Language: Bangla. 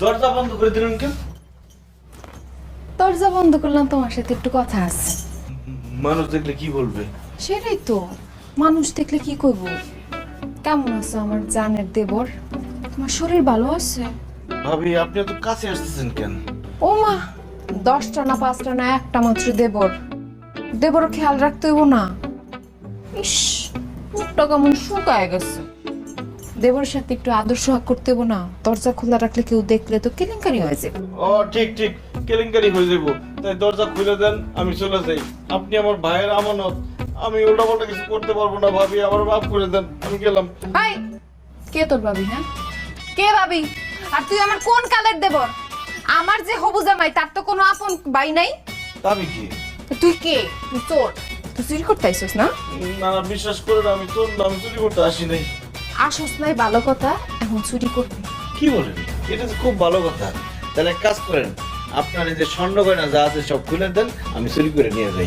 দরজা বন্ধ করে দিলেন কেন? দরজা বন্ধ করলাম, তোমার সাথে একটু কথা আছে। মানুষ দেখলে কি বলবে? সেটাই তো, মানুষ দেখলে কি করব। কেমন আছো আমার জানের দেবর? তোমার শরীর ভালো আছে? ভাবি, আপনি এত কাছে আসতেছেন কেন? ও মা, 10টা না 5টা না একটা মাত্র দেবর। দেবর খেয়াল রাখতে হইব না? ইস, মুখটা কেমন শুকায় গেছে। দেবরের সাথে একটু আদর সোহাগ করতে হইব না? দরজা খোলা রাখলে কেউ দেখলে তো কেলেঙ্কারি হয়ে যাবে। ও ঠিক ঠিক, কেলেঙ্কারি হয়ে যাবো। তাই দরজা খুলে দেন, আমি চলে যাই। আপনি আমার ভাইয়ের আমানত, আমি উল্টাপাল্টা কিছু করতে পারবো না। ভাবি, আমার মাফ করে দেন, আমি গেলাম। হাই, কে তোর ভাবি? হ্যাঁ, কে ভাবি? আর তুই আমার কোন কালের দেবর? আমার যে হবু জামাই, তার তো কোনো আপন ভাই নাই। আমি কি? তুই কে? তুই চোর। তুই চুরি করতে আইসস না? না না, বিশ্বাস করেন, আমি তোর নাম চুরি করতে আসি নাই। আসস নাই ভালো কথা, এখন চুরি করবি। কি বলেন? এটা তো খুব ভালো কথা। তাহলে এক কাজ করেন, আপনার এই যে স্বর্ণ গয়না যা আছে সব খুলে দেন, আমি চুরি করে নিয়ে যাই।